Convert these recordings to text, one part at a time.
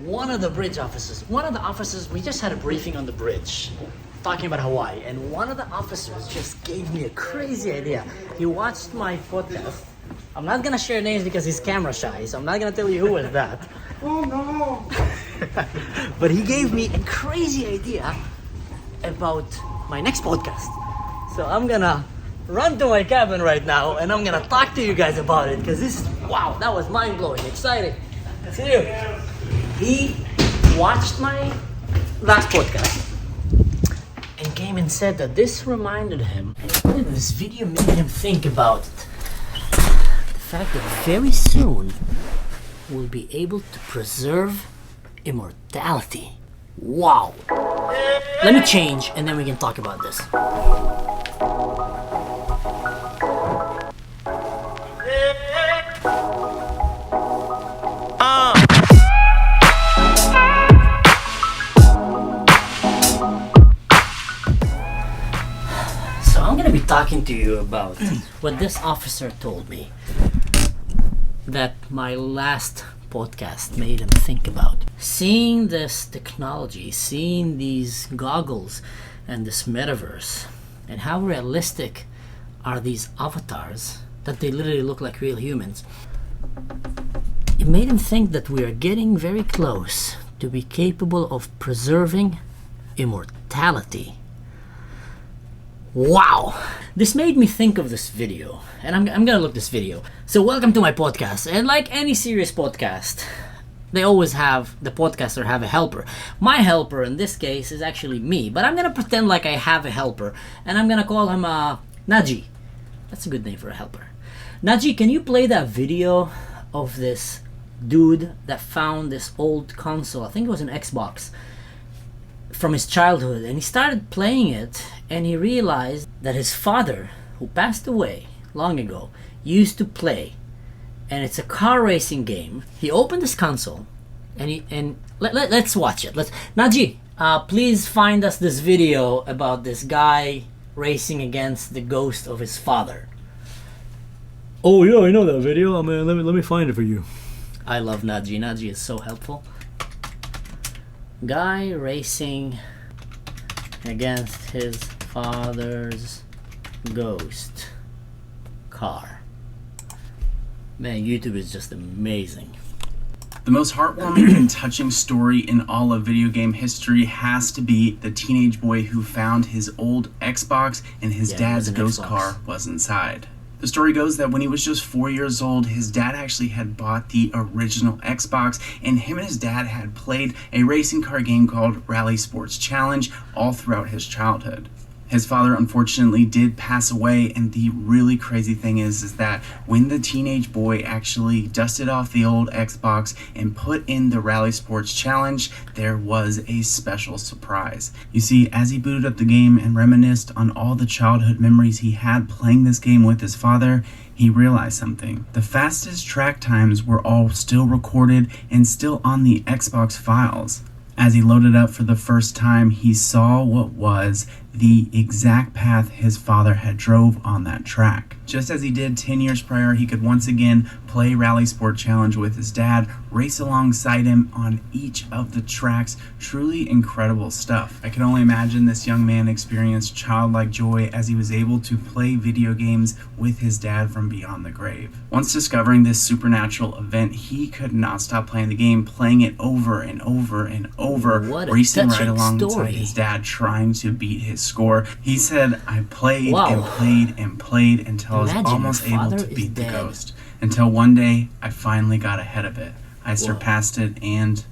one of the bridge officers, we just had a briefing on the bridge talking about Hawaii, and one of the officers just gave me a crazy idea. He watched my podcast. I'm not gonna share names because he's camera shy, so I'm not gonna tell you who was that. Oh no! But he gave me a crazy idea about my next podcast. So I'm gonna run to my cabin right now and I'm gonna talk to you guys about it, because this is, wow, that was mind-blowing, exciting. See you. He watched my last podcast and came and said that this reminded him, this video made him think about the fact that very soon we'll be able to preserve immortality. Wow. Let me change and then we can talk about this. So I'm gonna be talking to you about what this officer told me that my last podcast made him think about. Seeing this technology, seeing these goggles and this metaverse, and how realistic are these avatars that they literally look like real humans, it made him think that we are getting very close to be capable of preserving immortality. Wow! This made me think of this video, and I'm gonna look this video. So welcome to my podcast, and like any serious podcast, they always have, the podcaster have a helper. My helper in this case is actually me, but I'm gonna pretend like I have a helper, and I'm gonna call him Naji. That's a good name for a helper. Naji, can you play that video of this dude that found this old console? I think it was an Xbox from his childhood, and he started playing it, and he realized that his father, who passed away long ago, used to play, and it's a car racing game. He opened this console, and let's watch it. Naji, please find us this video about this guy racing against the ghost of his father. Oh yeah, I know that video. I mean, let me find it for you. I love Naji. Naji is so helpful. Guy racing against his father's ghost car. Man, YouTube is just amazing. The most heartwarming and touching story in all of video game history has to be the teenage boy who found his old Xbox and his dad's ghost car was inside. The story goes that when he was just 4 years old, his dad actually had bought the original Xbox, and him and his dad had played a racing car game called Rally Sports Challenge all throughout his childhood. His father unfortunately did pass away, and the really crazy thing is that when the teenage boy actually dusted off the old Xbox and put in the Rally Sports Challenge, there was a special surprise. You see, as he booted up the game and reminisced on all the childhood memories he had playing this game with his father, he realized something. The fastest track times were all still recorded and still on the Xbox files. As he loaded up for the first time, he saw what was the exact path his father had drove on that track. Just as he did 10 years prior, he could once again play Rally Sport Challenge with his dad, race alongside him on each of the tracks. Truly incredible stuff. I can only imagine this young man experienced childlike joy as he was able to play video games with his dad from beyond the grave. Once discovering this supernatural event, he could not stop playing the game, playing it over and over and over, racing right alongside his dad, trying to beat his score. He said, I played and played and played until I was almost able to beat the ghost. Until one day, I finally got ahead of it. I surpassed it, and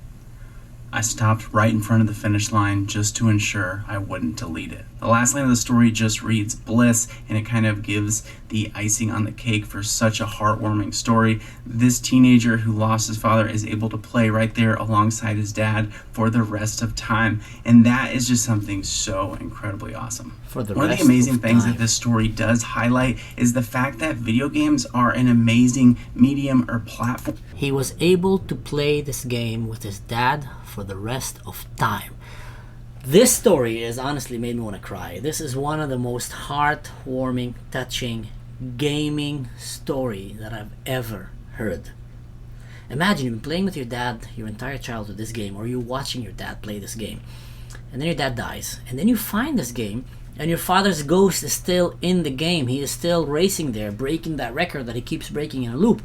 I stopped right in front of the finish line just to ensure I wouldn't delete it. The last line of the story just reads bliss, and it kind of gives the icing on the cake for such a heartwarming story. This teenager who lost his father is able to play right there alongside his dad for the rest of time, and that is just something so incredibly awesome. One of the amazing things that this story does highlight is the fact that video games are an amazing medium or platform. He was able to play this game with his dad for the rest of time. This story has honestly made me want to cry. This is one of the most heartwarming, touching gaming story that I've ever heard. Imagine you've been playing with your dad your entire childhood this game, or you're watching your dad play this game, and then your dad dies, and then you find this game, and your father's ghost is still in the game. He is still racing there, breaking that record that he keeps breaking in a loop.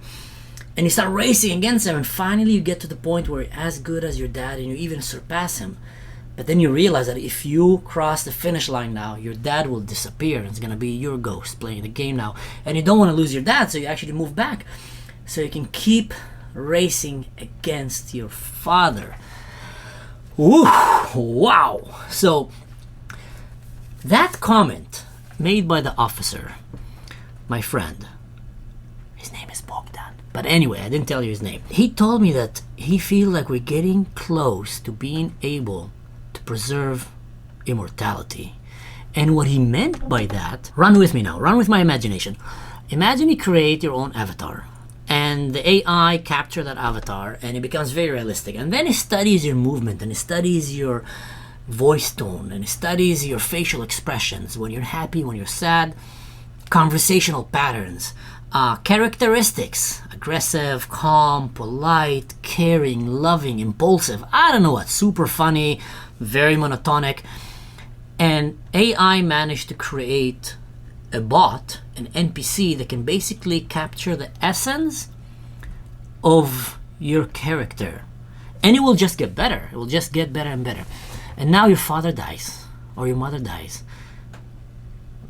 And you start racing against him, and finally you get to the point where you're as good as your dad, and you even surpass him. But then you realize that if you cross the finish line now, your dad will disappear, and it's going to be your ghost playing the game now. And you don't want to lose your dad, so you actually move back, so you can keep racing against your father. Woo! Wow! So, that comment made by the officer, my friend, his name is Bogdan. But anyway, I didn't tell you his name. He told me that he feels like we're getting close to being able to preserve immortality. And what he meant by that, run with me now, run with my imagination. Imagine you create your own avatar, and the AI capture that avatar, and it becomes very realistic. And then it studies your movement, and it studies your voice tone, and it studies your facial expressions, when you're happy, when you're sad, conversational patterns, characteristics, aggressive, calm, polite, caring, loving, impulsive, I don't know what, super funny, very monotonic. And AI managed to create a bot, an NPC, that can basically capture the essence of your character. And it will just get better. It will just get better and better. And now your father dies, or your mother dies.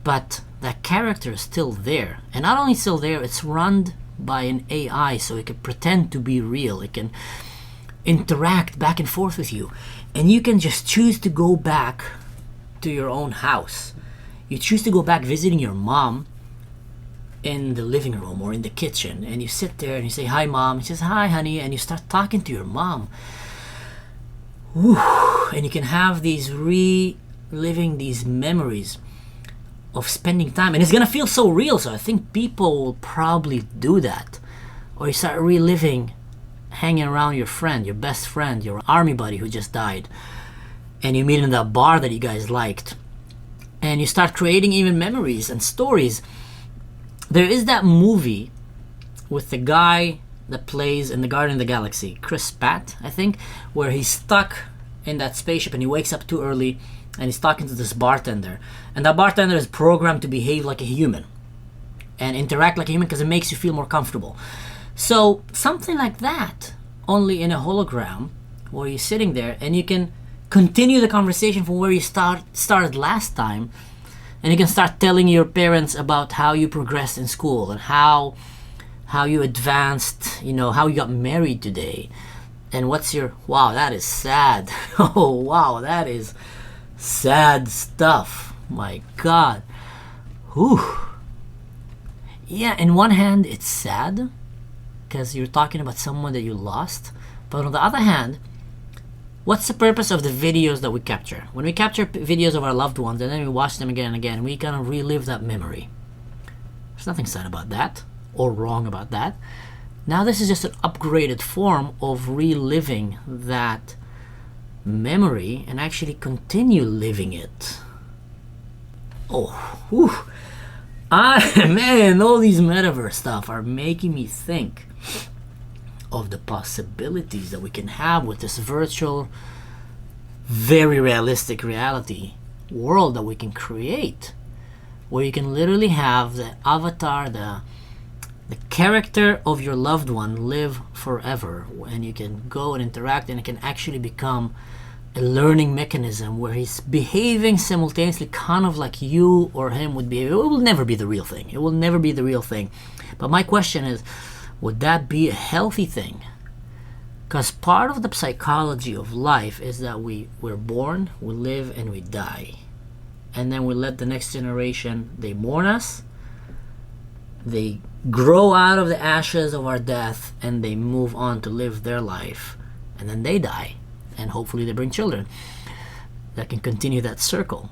But that character is still there. And not only still there, it's run by an AI, so it can pretend to be real. It can interact back and forth with you. And you can just choose to go back to your own house. You choose to go back visiting your mom in the living room or in the kitchen. And you sit there and you say, "Hi, Mom." She says, "Hi, honey." And you start talking to your mom. Whew. And you can have these reliving these memories of spending time, and it's gonna feel so real. So I think people will probably do that. Or you start reliving hanging around your friend, your best friend, your army buddy who just died, and you meet in that bar that you guys liked, and you start creating even memories and stories. There is that movie with the guy that plays in the Guardian of the Galaxy, Chris Pratt, I think, where he's stuck in that spaceship and he wakes up too early, and he's talking to this bartender, and that bartender is programmed to behave like a human and interact like a human because it makes you feel more comfortable. So something like that, only in a hologram, where you're sitting there and you can continue the conversation from where you started last time, and you can start telling your parents about how you progressed in school and how you advanced, how you got married today, and what's your, wow, that is sad. Oh wow, that is sad stuff. My God. Whew. Yeah, in one hand it's sad because you're talking about someone that you lost, but on the other hand, what's the purpose of the videos that we capture? When we capture videos of our loved ones and then we watch them again and again, we kind of relive that memory. There's nothing sad about that or wrong about that. Now this is just an upgraded form of reliving that memory and actually continue living it. Oh, whew. Man, all these metaverse stuff are making me think of the possibilities that we can have with this virtual, very realistic reality world that we can create, where you can literally have the avatar, the character of your loved one live forever, and you can go and interact, and it can actually become a learning mechanism where he's behaving simultaneously kind of like you or him would behave. It will never be the real thing. It will never be the real thing. But my question is, would that be a healthy thing? Because part of the psychology of life is that we're born, we live, and we die. And then we let the next generation, they mourn us, they grow out of the ashes of our death, and they move on to live their life. And then they die. And hopefully they bring children that can continue that circle.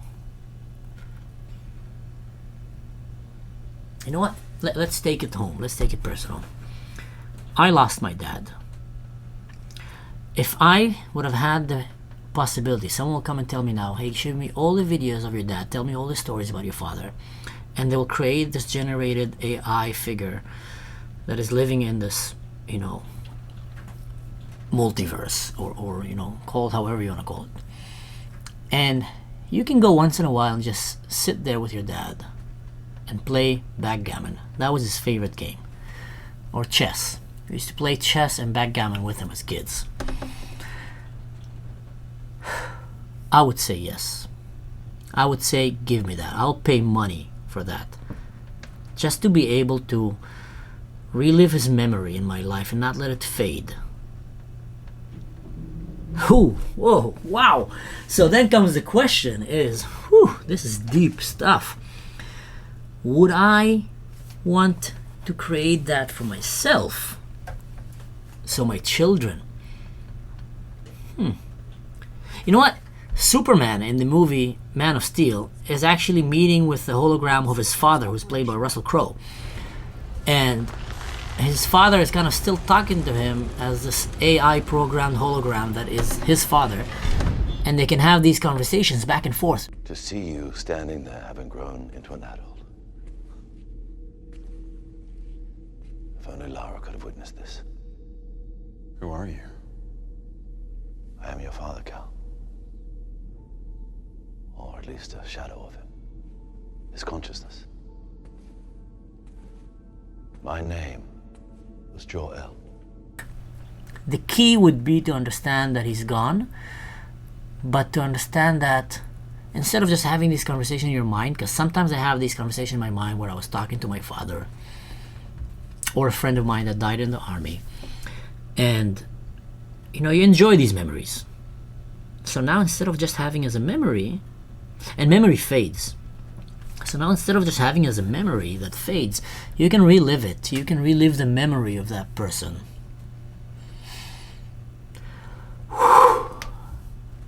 You know what? Let's take it home. Let's take it personal. I lost my dad. If I would have had the possibility, someone will come and tell me now, "Hey, show me all the videos of your dad. Tell me all the stories about your father." And they'll create this generated AI figure that is living in this, multiverse, or call it however you want to call it. And you can go once in a while and just sit there with your dad and play backgammon. That was his favorite game. Or chess. We used to play chess and backgammon with him as kids. I would say yes. I would say give me that. I'll pay money for that. Just to be able to relive his memory in my life and not let it fade. Whoa, wow. So then comes the question is, this is deep stuff. Would I want to create that for myself? So my children. You know what? Superman in the movie Man of Steel is actually meeting with the hologram of his father, who's played by Russell Crowe. And his father is kind of still talking to him as this AI programmed hologram that is his father. And they can have these conversations back and forth. To see you standing there having grown into an adult. If only Lara could have witnessed this. Who are you? I am your father, Cal. Or at least a shadow of him. His consciousness. My name was Jor-El. The key would be to understand that he's gone, but to understand that instead of just having this conversation in your mind, because sometimes I have these conversations in my mind where I was talking to my father or a friend of mine that died in the army, and you enjoy these memories. So now instead of just having as a memory, and memory fades. So now instead of just having as a memory that fades, you can relive it. You can relive the memory of that person.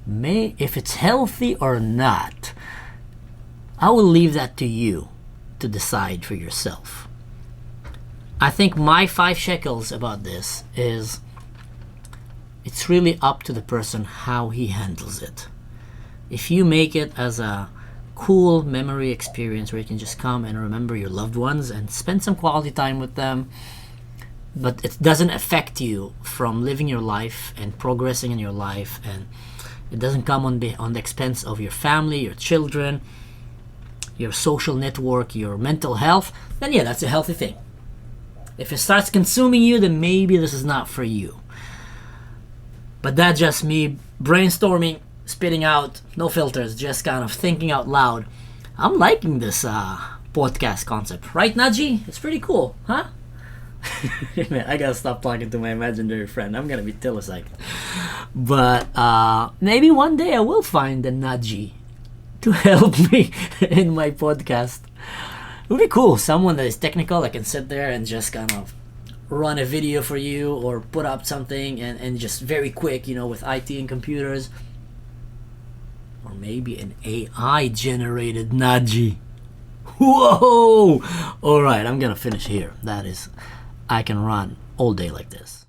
If it's healthy or not, I will leave that to you to decide for yourself. I think my 5 shekels about this is it's really up to the person how he handles it. If you make it as a cool memory experience where you can just come and remember your loved ones and spend some quality time with them, but it doesn't affect you from living your life and progressing in your life, and it doesn't come on the expense of your family, your children, your social network, your mental health, then yeah, that's a healthy thing. If it starts consuming you, then maybe this is not for you. But that's just me brainstorming, spitting out, no filters, just kind of thinking out loud. I'm liking this podcast concept. Right, Naji? It's pretty cool, huh? Man, I gotta stop talking to my imaginary friend. I'm gonna be telepsyched. But maybe one day I will find a Naji to help me in my podcast. It would be cool. Someone that is technical that can sit there and just kind of run a video for you or put up something and just very quick, with IT and computers. Or maybe an AI generated Naji. Whoa! Alright, I'm gonna finish here. That is, I can run all day like this.